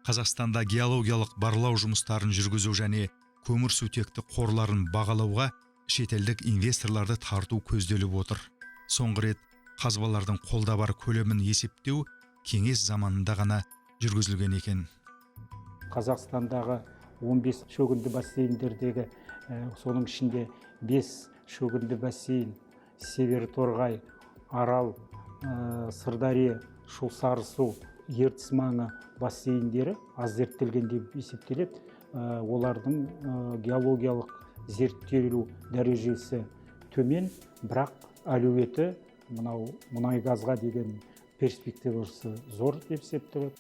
Қазақстанда геологиялық барлау жұмыстарын жүргізу және көмірсутекті қорларын бағалауға шетелдік инвесторларды тарту көзделіп отыр. Соңғы рет қазбалардың қолда бар көлемін есептеу кеңес заманында ғана жүргізілген екен. Қазақстандағы 15 шөгінді бассейндердегі соның ішінде 5 шөгінді бассейн Северторғай, Арал, Сырдария, Шу Сарысу, Ертіс маңы бассейндері аз зерттелген деп есептеледі. Олардың геологиялық зерттелу дәрежесі төмен, бірақ әлеуеті мынау мұнай газға деген перспективасы зор деп есептеледі.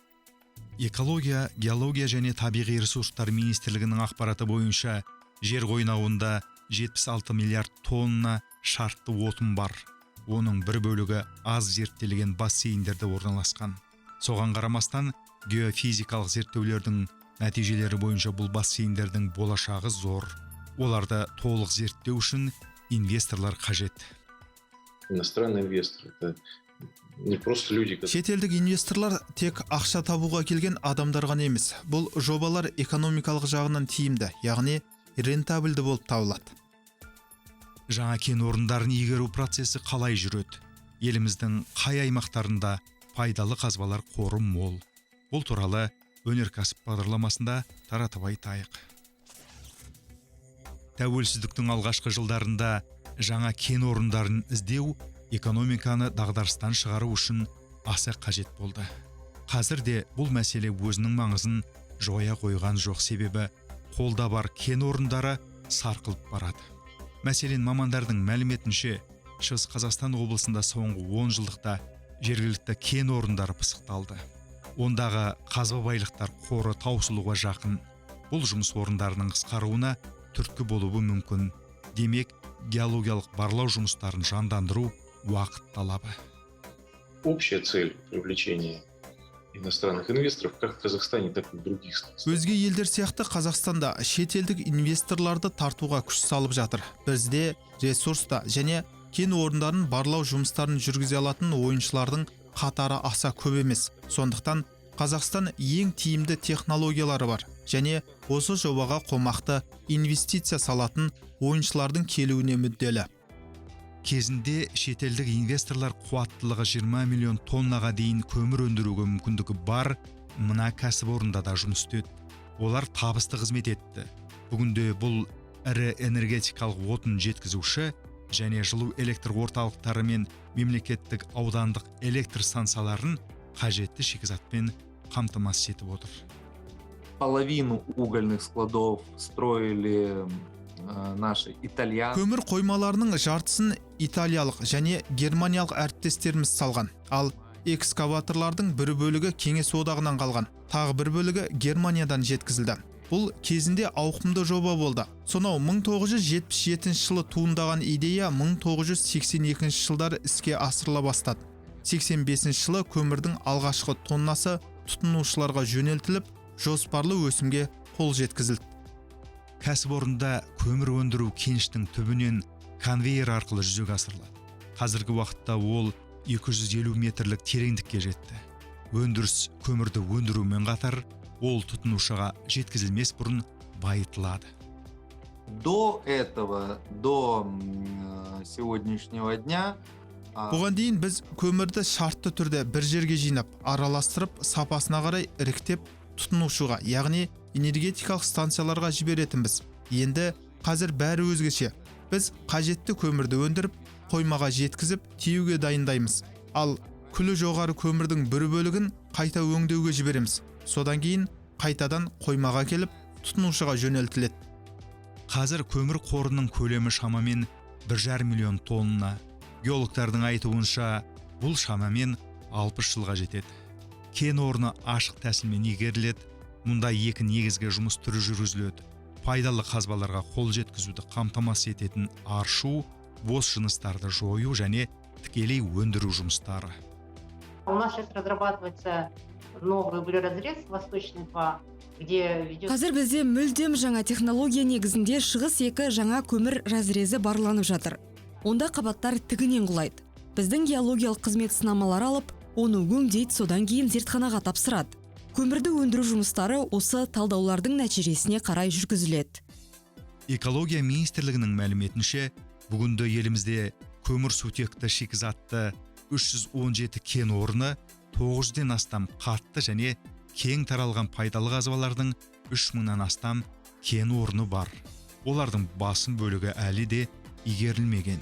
Экология, геология және табиғи ресурстар министрлігінің ақпараты бойынша жер қойнауында 76 миллиард тонна шартты отын бар. Оның бір бөлігі аз зерттелген бассейндерде орналасқан. Соған қарамастан, геофизикалық зерттеулердің нәтижелері бойынша бұл бассейндердің болашағы зор. Оларды толық зерттеу үшін инвесторлар қажет. Иностранный инвестор — это не просто люди. Шетелдік инвесторлар тек ақша табуға келген адамдар ғана емес. Бұл жобалар экономикалық жағынан тиімді, яғни рентабельді болып табылады. Жаңа кен орындарын игеру процесі қалай жүреді? Еліміздің қай аймақтарында пайдалы қазбалар қоры мол? Бұл туралы өнеркәсіп бағдарламасында таратып айтайық. Тәуелсіздіктің алғашқы жылдарында жаңа кен орындарын іздеу экономиканы дағдарыстан шығару үшін аса қажет болды. Қазір де бұл мәселе өзінің маңызын жоя қойған жоқ, себебі қолда бар кен орындары сарқылып барады. Мәселен, мамандардың мәліметінше, Шығыс Қазақстан облысында соңғы 10 жылдықта жергілікті кен орындары пысықталды. Ондағы қазба байлықтар қоры таусылуға жақын. Бұл жұмыс орындарының қысқаруына түрткі болуы мүмкін. Демек, геологиялық барлау жұмыстарын жандандыру уақыт талабы. Общая цель привлечения иностранных инвесторов как в Казахстане, так и в других странах. Өзге елдер сияқты Қазақстанда шетелдік инвесторларды тартуға күш салып жатыр. Бізде ресурста және кен орындарын барлау жұмыстарын жүргізе алатын ойыншылардың қатары аса көп емес. Сондықтан Қазақстан ең тиімді технологиялары бар және осы жобаға қомақты инвестиция салатын ойыншылардың келуіне мүдделі. Кезінде шетелдік инвесторлар қуаттылығы 20 миллион тоннаға дейін көмір өндіруге мүмкіндігі бар мына кәсіпорында да жұмыс істеді. Олар табысты қызмет етті. Бүгінде бұл ірі энергетикалық отын жеткізуші және жылу электр орталықтары мен мемлекеттік аудандық электр станцияларын қажетті шикізатпен қамтамасыз етіп отыр. Половину угольных складов строили наши итальян. Көмір қоймаларының жартысын италиялық және германиялық әріптестеріміз салған. Ал экскаваторлардың бір бөлігі Кеңес одағынан қалған. Тағы бір бөлігі Германиядан жеткізілді. Бұл кезінде ауқымды жоба болды. Сонау 1977 жылы туындаған идея 1982 жылдары іске асырыла бастады. 85 жылы көмірдің алғашқы тоннасы тұтынушыларға жөнелтіліп, жоспарлы өсімге қол жеткізілді. Кәсіпорында көмір өндіру кеніштің түбінен конвейер арқылы жүзеге асырылады. Қазіргі уақытта ол 250 метрлік тереңдікке жетті. Өндіріс көмірді өндірумен қатар, ол тұтынушыға жеткізілмес бұрын байытылады. До этого, до сегодняшнего дня Бұған дейін біз көмірді шартты түрде бір жерге жинап, араластырып, сапасына қарай іріктеп, тұтынушыға, яғни энергетикалық станцияларға жіберетінбіз. Енді қазір бәрі өзгеше. Біз қажетті көмірді өндіріп, қоймаға жеткізіп, тиеуге дайындаймыз. Ал күлі жоғары көмірдің бір бөлігін қайта өңдеуге жібереміз. Содан кейін қайтадан қоймаға келіп, тұтынушыға жөнелтіледі. Қазір көмір қорының көлемі шамамен 1,5 миллион тонна. Геологтардың айтуынша, бұл шамамен 60 жылға жетеді. Кен орны ашық тәсілмен игеріледі. Мұнда екі негізгі жұмыс түрі жүргізіледі. Пайдалы қазбаларға қол жеткізуді қамтамасыз ететін аршу, бос жыныстарды жою және тікелей өндіру жұмыстары. У нас сейчас разрабатывается новый углеразрез Восточный 2, где ведет... Қазір бізде мүлдем жаңа технология негізінде шығыс 2 жаңа көмір разрезі барланып жатыр. Онда қабаттар тігінен құлайды. Біздің геологиялық қызмет сынамалар алып, оны өңдейді, содан кейін зертханаға тапсырады. Көмірді өндіру жұмыстары осы талдаулардың нәтижесіне қарай жүргізіледі. Экология министрлігінің мәліметінше, бүгінде елімізде көмірсутекті шикізатты 317 кен орны, 900-ден астам қатты және кең таралған пайдалы қазбалардың 3000-нан астам кен орны бар. Олардың басым бөлігі әлі де игерілмеген.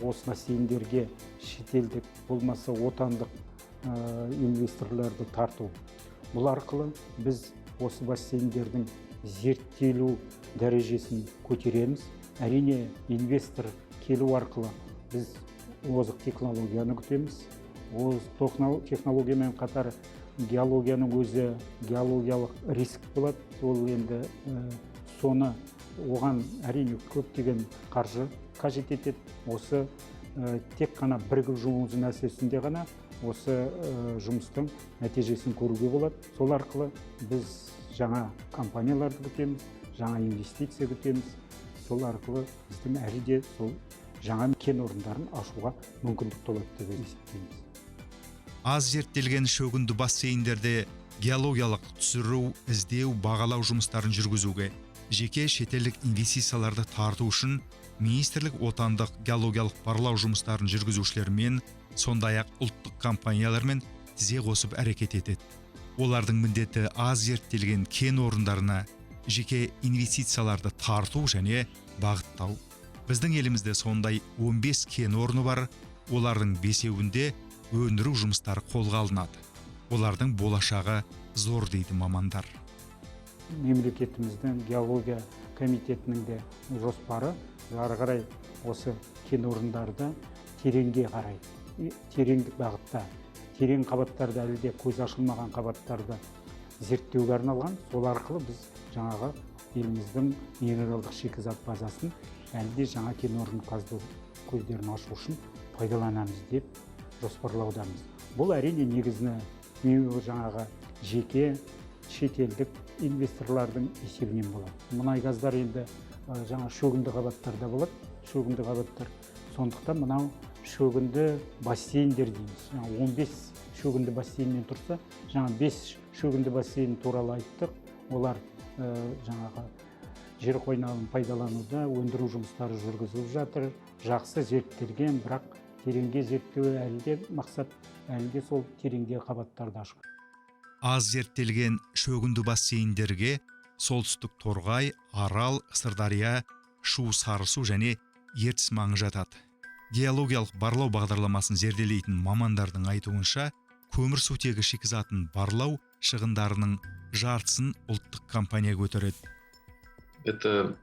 Осы бассейндерге шетелдік болмаса отандық инвесторларды тарту. Бұл арқылы біз осы бассейндердің зерттелу дәрежесін көтереміз. Әрине инвестор келу арқылы біз озық технологияны күтеміз. Озық технологиямен қатар геологияның өзі геологиялық риск болады. Ол енді соны оған әрине көптеген қаржы қажет етеді. Осы тек қана бірігіп жұмыс мәселесінде ғана осы жұмыстың нәтижесін көруге болады. Сол арқылы біз жаңа компанияларды күтеміз, жаңа инвестиция күтеміз. Сол арқылы біздің әлі де сол жаңа кен орындарын ашуға мүмкіндік болады деп есептейміз. Аз зерттелген шөгінді бассейндерде геологиялық түсіру, іздеу, бағалау жұмыстарын жүргізуге, жеке шетелдік инвестицияларды тарту үшін министрлік отандық геологиялық барлау жұмыстарын жүргізушілермен, сондай-ақ ұлттық компаниялармен тізе қосып әрекет етеді. Олардың міндеті аз зерттелген кен орындарына жеке инвестицияларды тарту және бағыттау. Біздің елімізде сондай 15 кен орны бар, олардың 5-еуінде өндіру жұмыстары қолға алынады. Олардың болашағы зор дейді мамандар. Мемлекетіміздің геология комитетінің де жоспары ары қарай осы кен орындарды тереңге қарай, терең бағытта, терең қабаттарда әлі де көз ашылмаған қабаттарды зерттеуге арналған. Сол арқылы біз жаңағы еліміздің минералдық шикізат базасын әлі де жаңа кен орнын қазу көздерін ашу үшін пайдаланамыз деп жоспарлаудамыз. Бұл әрине негізіне жаңағы жеке шетелдік инвесторлардың есебінен болады. Мұнай газдар енді жаңа шөгінді қабаттарда болады, шөгінді қабаттар. Сондықтан мынау шөгінді бассейндер дейміз. 15 шөгінді бассейннен тұрса, жаңа 5 шөгінді бассейн туралы айттық. Олар жаңағы жер қойнауын пайдалануда өндіру жұмыстары жүргізіліп жатыр. Жақсы зерттелген, бірақ тереңге зерттеу әлі де мақсат, әлі де сол тереңдегі қабаттарды ашу. Аз зерттелген шөгінді бассейндерге солтүстік Торғай, Арал, Сырдария, Шу, Сарысу және Ертіс маңы жатады. Геологиялық барлау бағдарламасын зерделейтін мамандардың айтуынша, көмірсутегі шикізатын барлау шығындарының жартысын ұлттық компания көтереді. Это,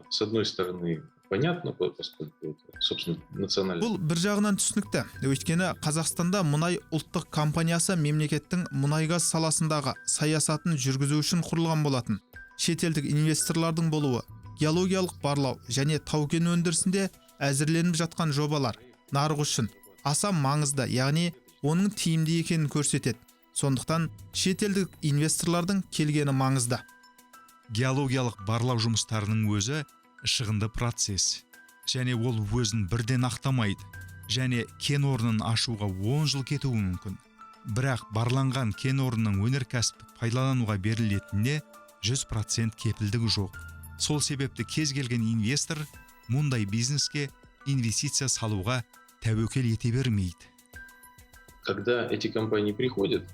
с одной стороны, понятно, поскольку это, собственно, национальный. Бұл бір жағынан түсінікті. Өйткені Қазақстанда мұнай ұлттық компаниясы мемлекеттің мұнай-газ саласындағы саясатын жүргізу үшін құрылған болатын. Шетелдік инвесторлардың болуы, геологиялық барлау және тау-кен өндірісінде әзірленіп жатқан жобалар нарық үшін аса маңызды, яғни оның тиімді екенін көрсетеді. Сондықтан шетелдік инвесторлардың келгені маңызды. Геологиялық барлау жұмыстарының өзі шығынды процесс, және ол өзін бірден ақтамайды, және кен орнын ашуға 10 жыл кетуі мүмкін. Бірақ барланған кен орнының өнеркәсіптік пайдалануға берілетініне 100% кепілдігі жоқ. Сол себепті кез келген инвестор мұндай бизнеске инвестиция салуға тәуекел ете бермейді. Когда эти компании приходят,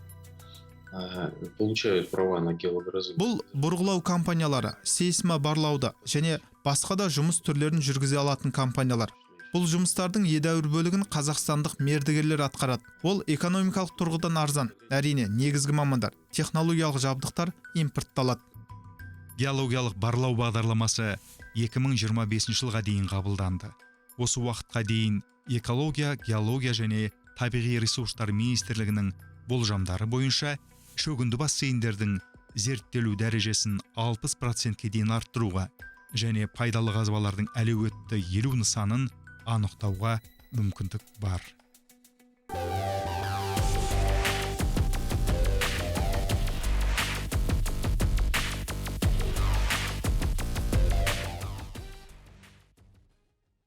получают права на геологоразвитие. Бұл бұрғылау компаниялары, сейсма барлауды және басқа да жұмыс түрлерін жүргізе алатын компаниялар. Бұл жұмыстардың едәуір бөлігін қазақстандық мердігерлер атқарады. Ол экономикалық тұрғыдан арзан. Әрине, негізгі мамандар, технологиялық жабдықтар импортталады. Геологиялық барлау бағдарламасы 2025 жылға дейін қабылданды. Осы уақытқа дейін экология, геология және табиғи ресурстар министрлігінің болжамдары бойынша шөгінді бассейндердің зерттелу дәрежесін 60%-ке дейін арттыруға және пайдалы қазбалардың әлеуетті 50 нысанын анықтауға мүмкіндік бар.